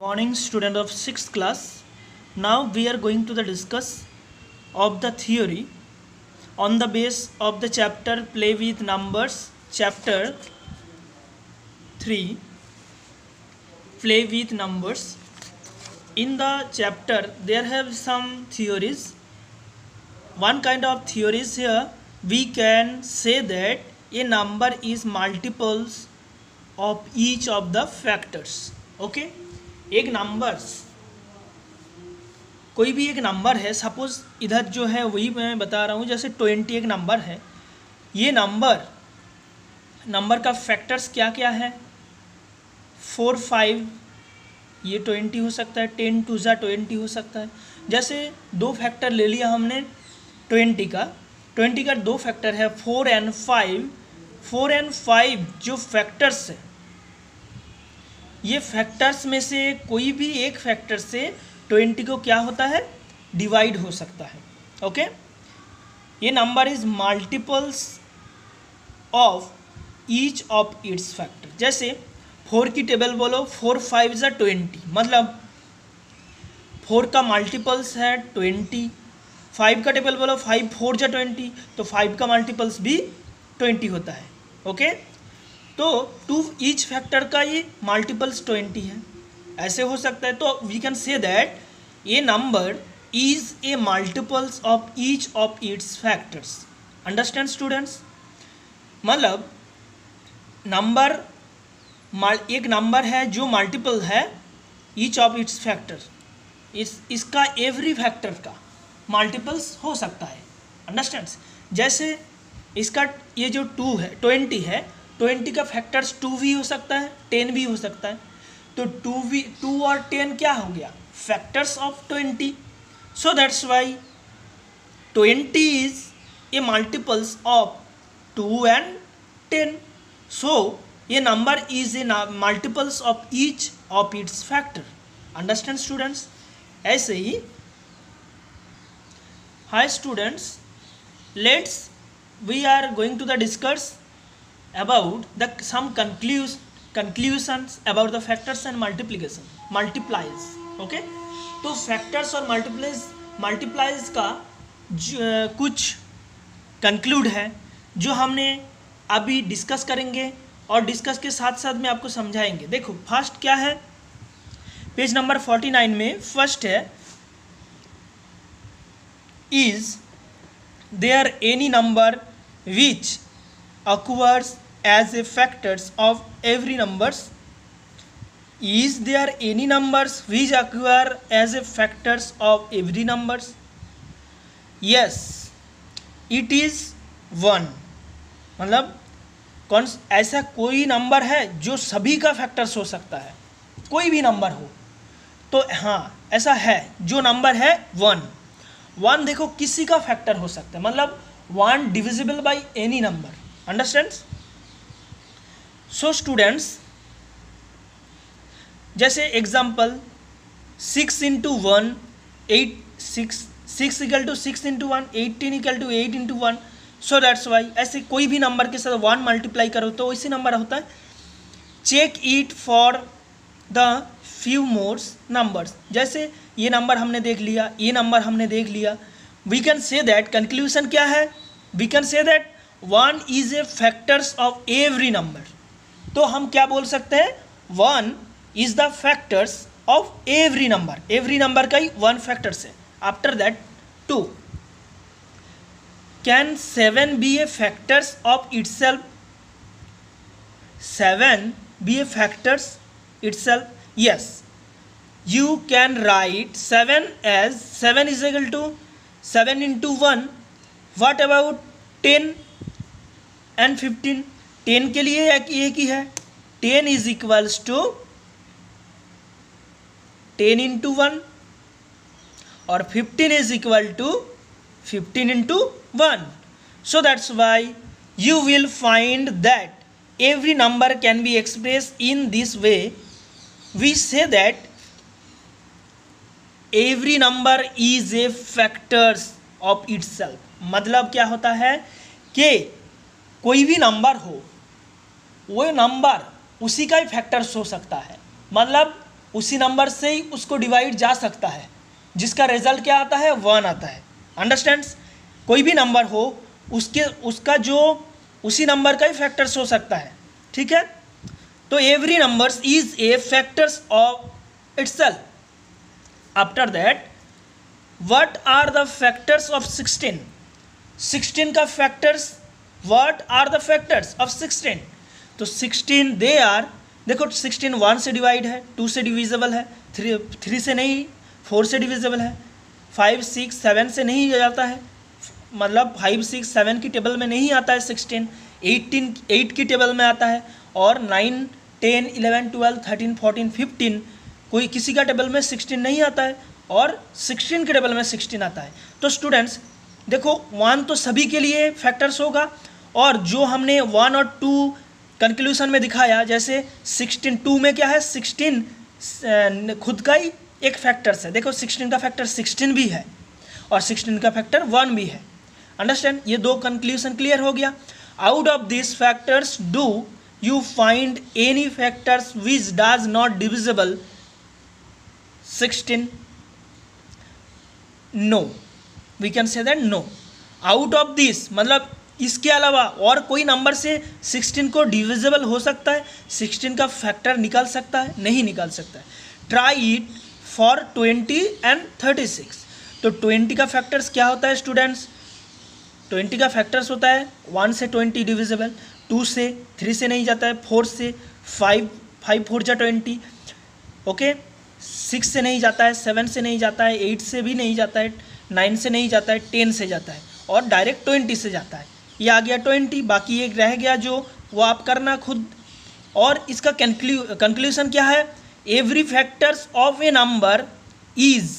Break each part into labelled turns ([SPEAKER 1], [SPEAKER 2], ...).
[SPEAKER 1] Morning, student of 6th class. Now we are going to discuss of the theory on the base of the chapter Play with Numbers, chapter 3 Play with Numbers. In the chapter there have some theories. One kind of theories here, we can say that a number is multiples of each of the factors. Okay, एक numbers कोई भी एक number है, suppose इधर जो है वही मैं बता रहा हूँ, जैसे 20 एक नंबर है। ये नंबर का फैक्टर्स क्या क्या है? 4, 5, ये 20 हो सकता है, 10 2 20 हो सकता है। जैसे दो फैक्टर ले लिया हमने 20 का दो फैक्टर है 4 और 5। 4 और 5 जो फैक्टर्स है, ये फैक्टर्स में से कोई भी एक फैक्टर से 20 को क्या होता है, डिवाइड हो सकता है। ओके, ये number is multiples of each of its factor. जैसे 4 की टेबल बोलो, 4 5 ज़ा 20, मतलब 4 का मल्टीपल्स है 20। 5 का टेबल बोलो, 5 4 ज़ा 20, तो 5 का मल्टीपल्स भी 20 होता है। ओके, तो टू ईच फैक्टर का ये मल्टीपल्स 20 है, ऐसे हो सकता है। तो we can say that a number is a multiples of each of its factors. Understand students? मतलब नंबर एक नंबर है जो मल्टीपल है ईच ऑफ इट्स फैक्टर, इसका एवरी फैक्टर का मल्टीपल्स हो सकता है। अंडरस्टैंड्स? जैसे इसका ये जो 20 है, 20 का फैक्टर्स 2 भी हो सकता है, 10 भी हो सकता है। तो 2 और 10 क्या हो गया? Factors of 20। So that's why 20 is a multiples of 2 and 10। So ये number is a multiples of each of its factor. Understand students? ऐसे ही hi students, let's we are going to the discuss about some conclusions about the factors and multiplies. Okay, तो factors और multiplies का कुछ conclude है जो हमने अभी डिस्कस करेंगे, और डिस्कस के साथ साथ में आपको समझाएंगे। देखो फर्स्ट क्या है, पेज नंबर 49 में फर्स्ट है, is there any number which occurs as a factors of every numbers? Is there any numbers which occur as a factors of every numbers? Yes, it is 1। मतलब कौन ऐसा कोई number है जो सभी का फैक्टर्स हो सकता है, कोई भी नंबर हो। तो हाँ, ऐसा है जो नंबर है 1 देखो किसी का फैक्टर हो सकता है, मतलब 1 divisible by any number. Understands? So students, जैसे example 6 into 1 8, 6 equal to 6 into 1, 18 equal to 8 into 1। So that's why ऐसे कोई भी नंबर के साथ 1 मल्टीप्लाई करो तो इसी नंबर होता है। Check it for the few more numbers. जैसे ये नंबर हमने देख लिया, ये नंबर हमने देख लिया, we can say that conclusion क्या है, we can say that 1 is a factors of every number. तो हम क्या बोल सकते हैं, 1 is the factors of every number का ही 1 फैक्टर्स है। After that 2, can 7 be a factors of itself? 7 be a factors itself? Yes, you can write 7 as 7 is equal to 7 into 1. What about 10 and 15? 10 के लिए एक ही है, 10 is equals to 10 into 1, और 15 is equal to 15 into 1. So that's why you will find that every number can be expressed in this way. We say that every number is a factors of itself. मतलब क्या होता है कि कोई भी number हो, वो नंबर उसी का ही फैक्टर्स हो सकता है। मतलब
[SPEAKER 2] उसी नंबर से ही उसको डिवाइड जा सकता है, जिसका रिजल्ट क्या आता है, 1 आता है। अंडरस्टैंड्स? कोई भी नंबर हो उसका जो उसी नंबर का ही फैक्टर्स हो सकता है, ठीक है। तो every numbers is a factors of itself. After that what are the factors of 16 का factors, what are the factors of 16? तो 16 दे आर, देखो 16 1 से डिवाइड है, 2 से डिविजिबल है, 3 से नहीं, 4 से डिविजिबल है, 5 6 7 से नहीं जाता है, मतलब 5 6 7 की टेबल में नहीं आता है 16, 8 की टेबल में आता है, और 9 10 11 12 13 14 15 कोई किसी का टेबल में 16 नहीं आता है, और 16 के टेबल में 16 आता है। तो स्टूडेंट्स देखो 1 तो सभी के लिए फैक्टर्स होगा, और जो हमने 1 और 2 कंक्लूजन में दिखाया, जैसे 16 2 में क्या है, 16 खुद का ही एक फैक्टर्स है। देखो 16 का फैक्टर 16 भी है और 16 का फैक्टर 1 भी है। अंडरस्टैंड? ये 2 कंक्लूजन क्लियर हो गया। Out of this factors do you find any factors which does not divisible 16? No, we can say that no. Out of this मतलब इसके अलावा और कोई नंबर से 16 को डिविजिबल हो सकता है, 16 का फैक्टर निकाल सकता है? नहीं निकाल सकता है। Try it for 20 and 36। तो 20 का फैक्टर्स क्या होता है स्टूडेंट्स? 20 का फैक्टर्स होता है 1 से 20 डिविजिबल, 2 से, 3 से नहीं जाता है, 4 से, 5 4 जा 20, ओके, 6 से नहीं जाता है, 7 से नहीं जाता है, 8 से भी नहीं जाता है, 9 से नहीं जाता है, 10 से जाता है, और डायरेक्ट 20 से जाता है। ये आ गया 20, बाकी एक रह गया जो वो आप करना खुद। और इसका कंक्लूजन क्या है? Every factors of A number is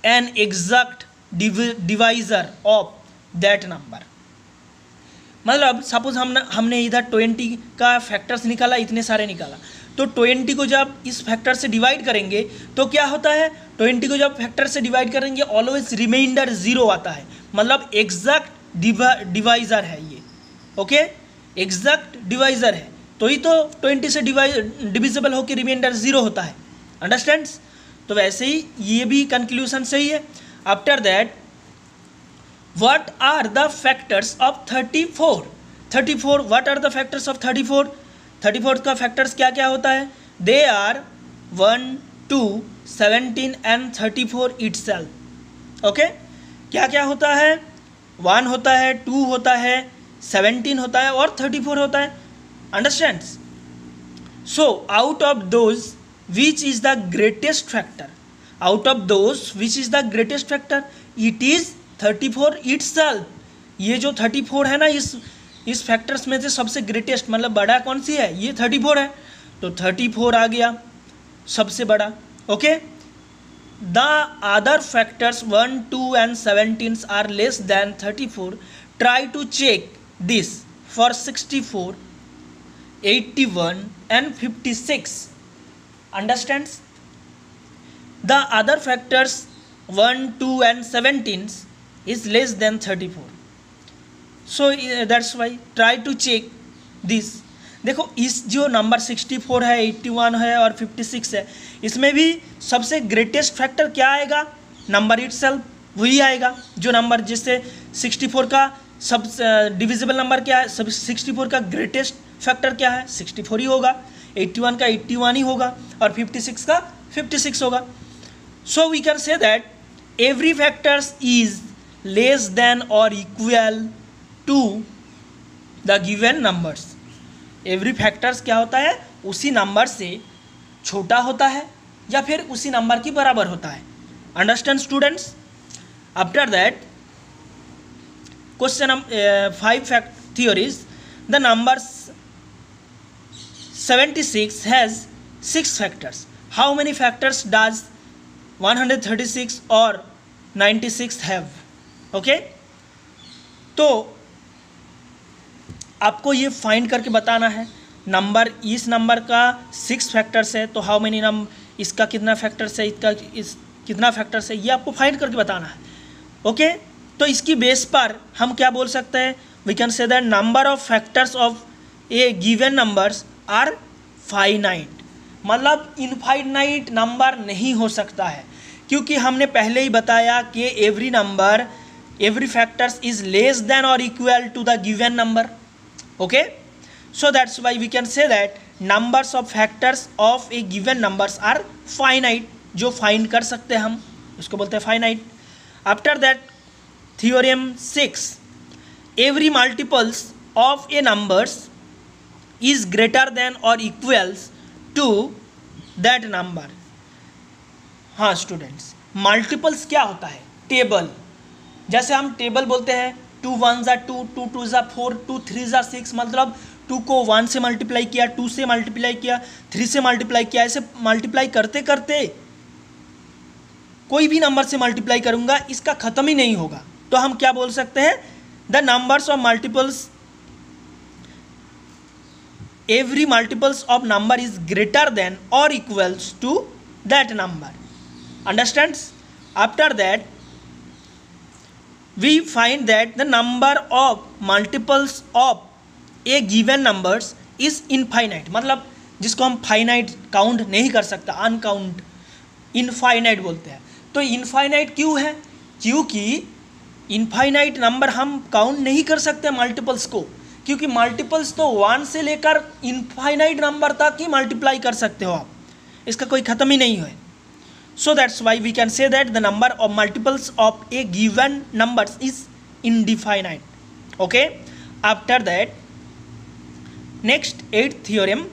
[SPEAKER 2] an exact divisor of that number. मतलब सपोज हमने इधर 20 का फैक्टर्स निकाला, इतने सारे निकाला, तो 20 को जब इस फैक्टर से डिवाइड करेंगे तो क्या होता है, 20 को जब फैक्टर से डिवाइड करेंगे ऑलवेज रिमाइंडर 0 आता है, मतलब एग्जैक्ट डिवाइजर है ये, ओके, एग्जैक्ट डिवाइजर है, तो ही तो 20 से डिविजिबल होकर रिमाइंडर 0 होता है। अंडरस्टैंड्स? तो वैसे ही ये भी कंक्लूजन सही है। After that what are the factors of 34? 34 what are the factors of 34? 34 का फैक्टर्स क्या क्या होता है? They are 1 2 17 and 34 itself. Okay, क्या क्या होता है? 1 होता है, 2 होता है, 17 होता है, और 34 होता है। Understands? So out of those which is the greatest factor? Out of those which is the greatest factor? It is 34 itself. ये जो 34 है ना, इस फैक्टर्स में से सबसे ग्रेटेस्ट मतलब बड़ा कौन सी है? ये 34 है, तो 34 आ गया सबसे बड़ा। Okay, the other factors 1 2 and 17 are less than 34। Try to check this for 64 81 and 56। Understands? The other factors 1 2 and 17 is less than 34, so that's why try to check this। देखो इस जो नंबर 64 है, 81 है और 56 है, इसमें भी सबसे ग्रेटेस्ट फैक्टर क्या आएगा? नंबर इटसेल्फ, वही आएगा जो नंबर जिससे 64 का सब डिविजिबल नंबर क्या है, सब 64 का ग्रेटेस्ट फैक्टर क्या है? 64 ही होगा, 81 का 81 ही होगा, और 56 का 56 होगा। So we can say that every factors is less than or equal to the given numbers। every factors क्या होता है? उसी नंबर से छोटा होता है या फिर उसी नंबर की बराबर होता है। Understand students? After that question 5 fact theories. The number 76 has 6 factors. How many factors does 136 और 96 हैव? ओके, तो आपको ये फाइंड करके बताना है नंबर, इस नंबर का 6 फैक्टर्स है, तो हाउ मेनी इसका कितना फैक्टर्स है, इस कितना फैक्टर्स है, ये आपको फाइंड करके बताना है। ओके, तो इसकी बेस पर हम क्या बोल सकते हैं? We can say that number of factors of a given numbers are finite. मतलब इनफाइनाइट नंबर नहीं हो सकता है, क्योंकि हमने पहले ही बताया कि every number, every factors is less than और equal to the given number. Okay, so that's why we can say that numbers of factors of a given numbers are finite. जो फाइंड कर सकते हैं हम उसको बोलते हैं finite. After that theorem 6, every multiples of a numbers is greater than और equals to that number. हाँ स्टूडेंट्स, मल्टीपल्स क्या होता है? टेबल. जैसे हम टेबल बोलते हैं 2 1 ज़ा 2, 2 2 ज़ा 4, 2 3 ज़ा 6, मतलब 2 को 1 से मल्टीप्लाई किया, 2 से मल्टीप्लाई किया, 3 से मल्टीप्लाई किया, ऐसे मल्टीप्लाई करते करते कोई भी नंबर से मल्टीप्लाई करूंगा इसका ख़त्म ही नहीं होगा. तो हम क्या बोल सकते हैं? The numbers of multiples, every multiples of number is greater than or equals to that number. Understands? After that we find that the number of multiples of a given numbers is infinite. मतलब जिसको हम finite count नहीं कर सकता, uncount, infinite बोलते हैं. तो infinite क्यों है? क्योंकि इनफाइनाइट नंबर हम काउंट नहीं कर सकते मल्टीपल्स को, क्योंकि मल्टीपल्स तो 1 से लेकर इनफाइनाइट नंबर तक ही मल्टीप्लाई कर सकते हो आप, इसका कोई ख़त्म ही नहीं है. So that's why we can say that the number of multiples of a given numbers is indefinite. Okay, after that next 8th theorem,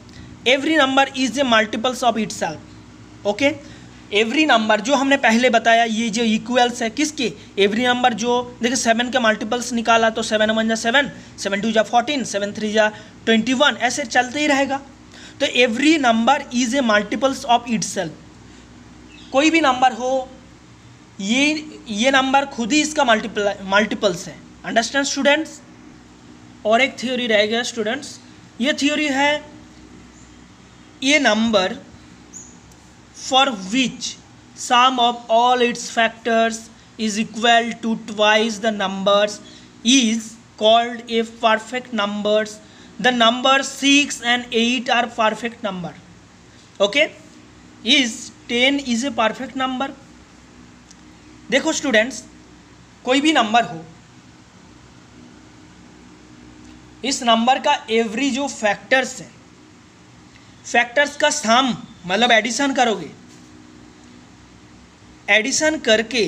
[SPEAKER 2] every number is a multiples of itself. Okay, every number जो हमने पहले बताया, ये जो equals है किसके? Every number. जो देखिए 7 के मल्टीपल्स निकाला तो 7 1 जा 7, 7 2 जा 14, 7 3 जा 21, ऐसे चलते ही रहेगा. तो every number is a multiples of itself. कोई भी नंबर हो, ये नंबर खुद ही इसका मल्टीपल्स है. Understand students? और एक थ्योरी रह गया स्टूडेंट्स, ये थ्योरी है ये number for which sum of all its factors is equal to twice the numbers is called a perfect numbers. The numbers 6 and 8 are perfect number. Okay, is 10 is a perfect number. देखो students, कोई भी number हो, इस number का every जो factors है, factors का सम मतलब एडिशन करोगे, एडिशन करके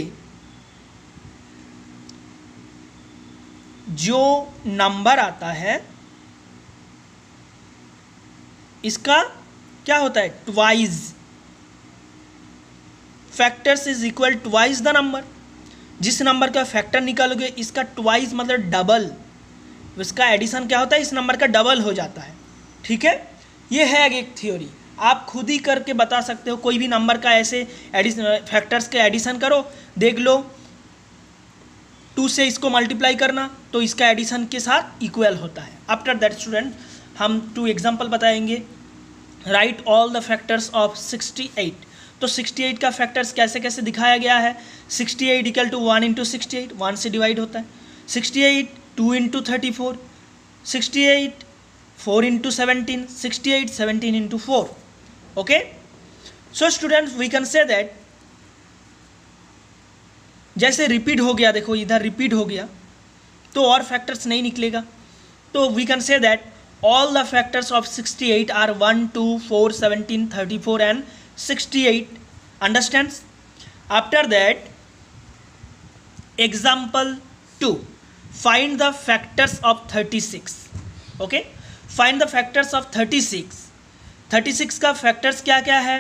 [SPEAKER 2] जो नंबर आता है इसका क्या होता है? Twice. Factors is equal twice the number. जिस नंबर का फैक्टर निकालोगे इसका ट्वाइस मतलब डबल, इसका एडिशन क्या होता है? इस नंबर का डबल हो जाता है. ठीक है, ये है एक थ्योरी. आप खुद ही करके बता सकते हो. कोई भी नंबर का ऐसे फैक्टर्स के एडिशन करो, देख लो 2 से इसको मल्टीप्लाई करना तो इसका एडिशन के साथ इक्वल होता है. आफ्टर दैट स्टूडेंट हम 2 एग्जांपल बताएंगे. Right all the factors of 68. तो 68 का फैक्टर्स कैसे कैसे दिखाया गया है? 68 इक्वल टू 1 इंटू 68, 1 से डिवाइड होता है. 68 2 into 34, 68 4 into 17, 68 17 into 4. Okay, so students we can say that जैसे रिपीट हो गया, देखो इधर रिपीट हो गया तो और फैक्टर्स नहीं निकलेगा. तो we can say that all the factors of 68 are 1 2 4 17 34 and 68. Understands? After that example 2, find the factors of 36. Okay, find the factors of 36. 36 का फैक्टर्स क्या क्या है?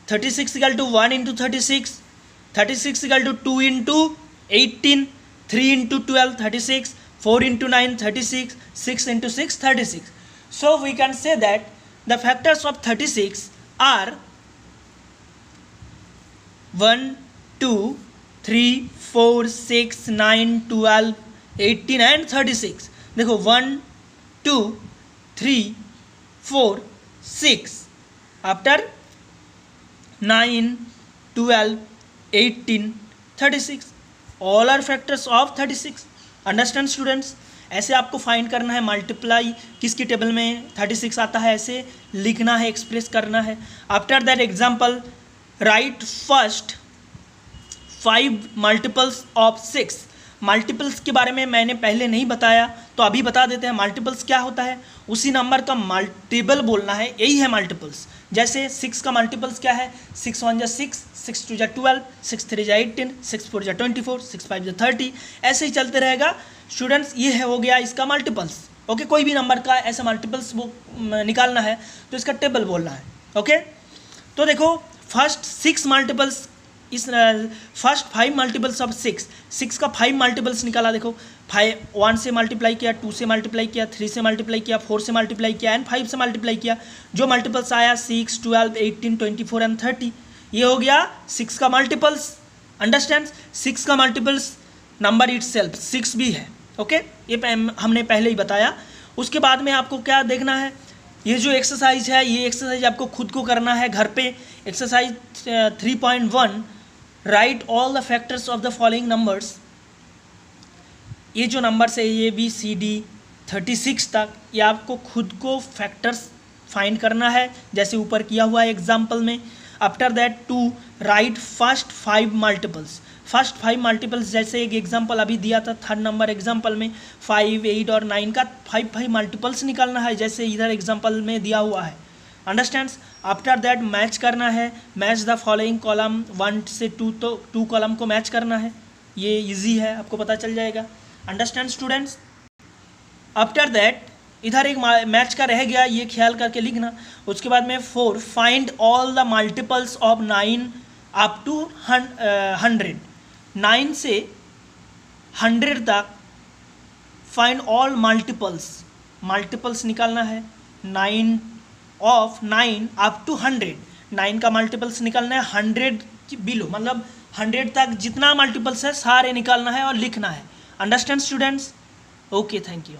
[SPEAKER 2] 36 equal to 1 into 36, 36 equal to 2 into 18, 3 into 12 36, 4 into 9 36, 6 into 6 36. So we can say that the factors of 36 are 1 2 3 4 6 9 12 18 and 36. देखो 1 2 3 4 6 after 9 12 18 36 all are factors of 36. Understand students?
[SPEAKER 1] ऐसे आपको find करना है, multiply किसकी टेबल में 36 आता है ऐसे लिखना है, एक्सप्रेस करना है। After that example, right first 5 multiples of 6। Multiples के बारे में मैंने पहले नहीं बताया तो अभी बता देते हैं। मल्टीपल्स क्या होता है, उसी नंबर का मल्टीपल बोलना है, यही है मल्टीपल्स। जैसे 6 का मल्टीपल्स क्या है, 6 1 जा 6, 6 2 जा 12, 6 3 जा 18, 6 4 जा 24, 6 5 जा 30, ऐसे ही चलते रहेगा स्टूडेंट्स। ये है हो गया इसका मल्टीपल्स। ओके, कोई भी नंबर का ऐसा मल्टीपल्स वो निकालना है तो इसका टेबल बोलना है। ओके, तो देखो फर्स्ट 6 मल्टीपल्स, इस फर्स्ट 5 मल्टीपल्स ऑफ 6 का 5 मल्टीपल्स निकाला। देखो 1 से मल्टीप्लाई किया, 2 से मल्टीप्लाई किया, 3 से मल्टीप्लाई किया, 4 से मल्टीप्लाई किया एंड 5 से मल्टीप्लाई किया। जो मल्टीपल्स आया 6, 12, 18, 24 एंड 30, ये हो गया 6 का मल्टीपल्स। अंडरस्टैंड, 6 का मल्टीपल्स नंबर इटसेल्फ 6 भी है। ओके, ये हमने पहले ही बताया। उसके बाद में आपको क्या देखना है, ये जो एक्सरसाइज है, ये एक्सरसाइज आपको खुद को करना है घर पे। Exercise 3.1, right all the factors of the following numbers. ये जो नंबर्स है ABCD 36 तक, ये आपको खुद को फैक्टर्स फाइंड करना है जैसे ऊपर किया हुआ है एग्जाम्पल में। After that 2, right first 5 multiples. First 5 multiples जैसे एक एग्जाम्पल अभी दिया था 3rd नंबर एग्जाम्पल में, 5, 8 और 9 का 5 मल्टीपल्स निकालना है जैसे इधर एग्जाम्पल में दिया हुआ है। अंडरस्टैंड्स, आफ्टर दैट मैच करना है, मैच द फॉलोइंग कॉलम 1 से 2, तो 2 कॉलम को मैच करना है। ये इजी है, आपको पता चल जाएगा। Understand students. आफ्टर दैट इधर एक मैच का रह गया, ये ख्याल करके लिखना। उसके बाद में 4, find all the multiples of 9 up to 100। 9 से 100 तक फाइंड ऑल मल्टीपल्स निकालना है। 9 ऑफ 9 अप टू 100, 9 का मल्टीपल्स निकालना है 100 बिलो, मतलब 100 तक जितना मल्टीपल्स है सारे निकालना है और लिखना है। Understand students? Okay, thank you.